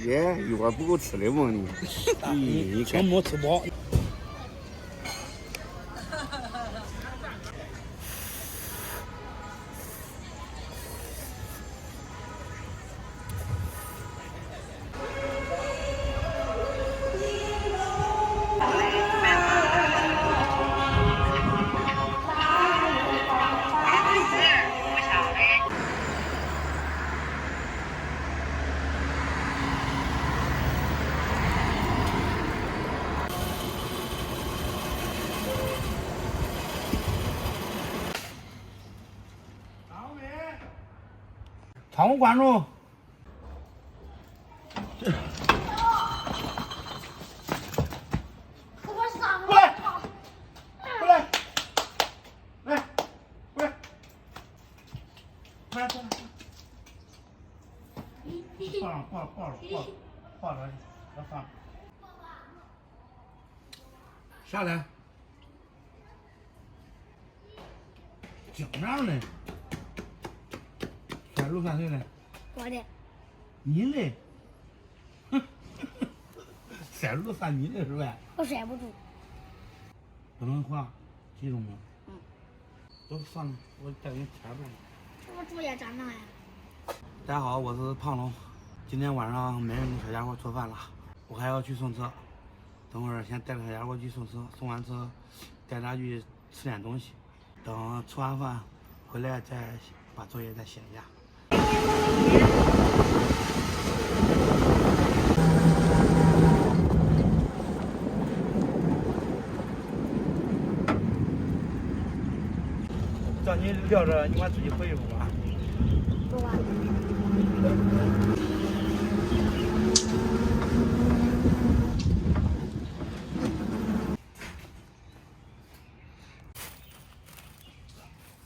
耶，一碗不够吃的吗你？你全没吃饱。常务关注。过来，过来，来，过来，过来，抱着，要放。下来。紧张嘞。甩肉算谁嘞？我的。你嘞？甩肉算你的是吧？我甩不住。不能滑，记住没？都算了，我带你切吧。这不猪也长大呀？大家好，我是胖龙。今天晚上没人给小家伙做饭了，我还要去送车。等会儿先带着小家伙去送车，送完车带他去吃点东西。等吃完饭回来再把作业再写一下。叫你撂着，你管自己回去不管？不管。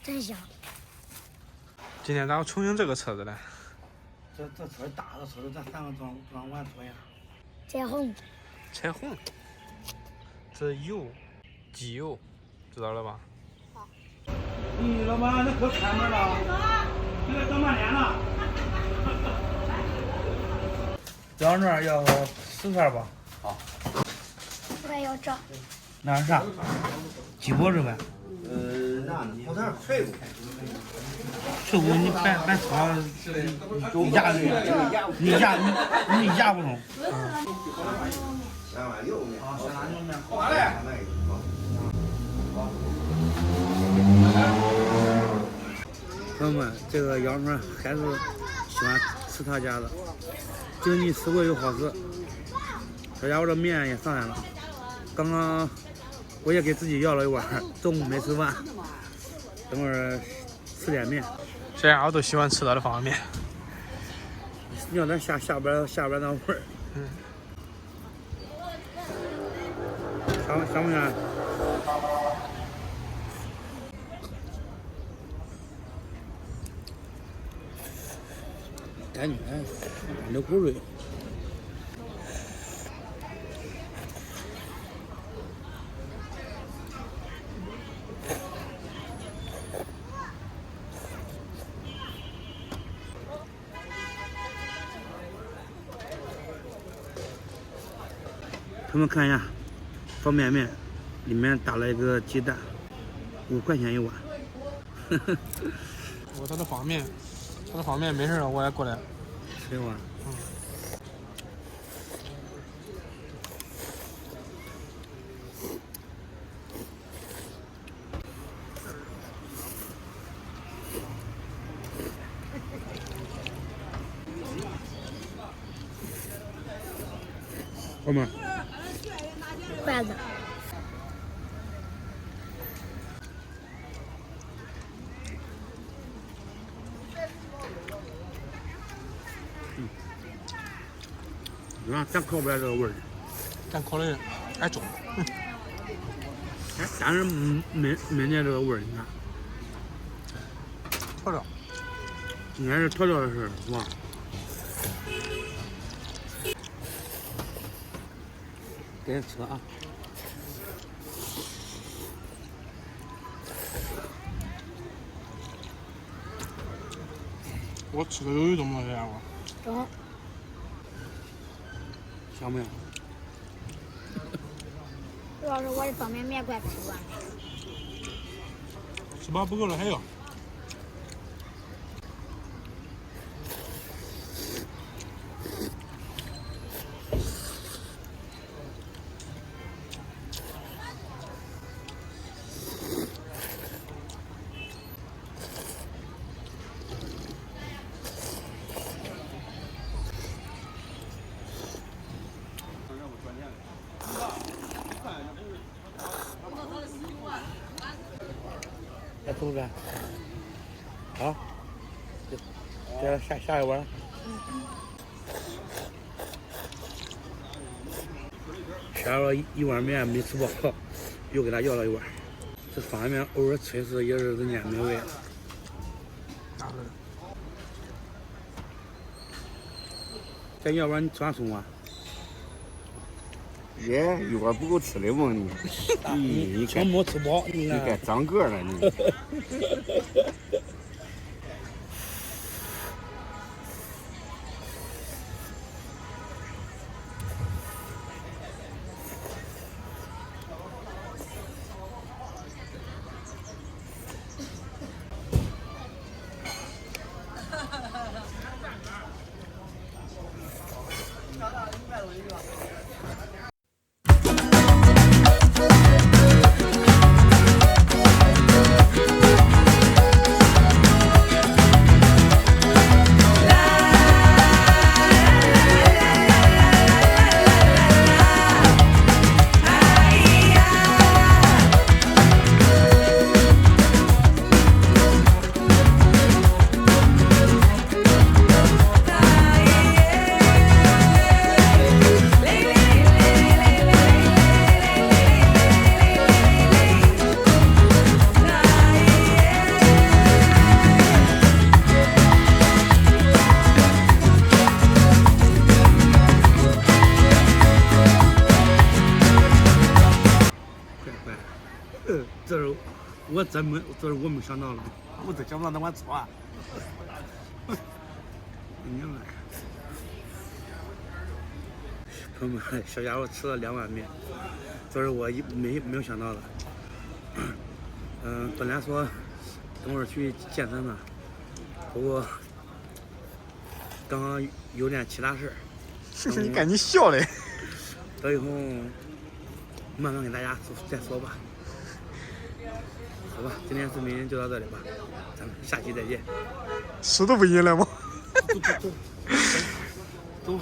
真香。今天咋个重新这个车子呢？这车大的车子，咱3个装完车呀。彩虹。彩虹。这油，机油，知道了吧？好。咦，老板，那可开门了，这个等半天了。羊肉要10片吧？好。我也要这。那是啥？鸡脖子呗。火腿脆骨。脆骨你别炒，你压不中。下碗油面。好，下碗油面。好嘞。朋友们，这个羊肉还是喜欢吃他家的，经济实惠又好吃。小家伙这面也上来了，刚刚我也给自己要了一碗，中午没吃饭，等会儿吃点面。小家伙都喜欢吃他的方便面。要咱下边那味儿。香不香？感觉流口水。他们看一下，方便面里面打了一个鸡蛋，5块钱一碗。他的方便面没事了，我也过来吃一碗。哥们儿，筷子。咱烤不来这个味儿，咱烤的还重。但是没那这个味儿，你看。调料。应该是调料的事儿，是吧？给人吃啊！我吃的有一种么这样吧？中。香没有？主要是我的方便面快吃完了。吃饱不够了还要。来，同志，好，这下一碗。吃了一碗面没吃饱，又给他要了一碗。这方便面偶尔吃一次也是人间美味。这要不然你吃完送啊？耶，一碗不够吃的吗你？你全没吃饱，你该长个了你。这是我没想到的，我真想不到那碗串。你们，朋友们，小家伙吃了2碗面，这是我没有想到的。本来说等会儿去健身呢，不过刚刚有点其他事儿。你赶紧笑嘞！等以后慢慢给大家再说吧。好吧，今天视频就到这里吧，咱们下期再见。手都不硬了吗？走。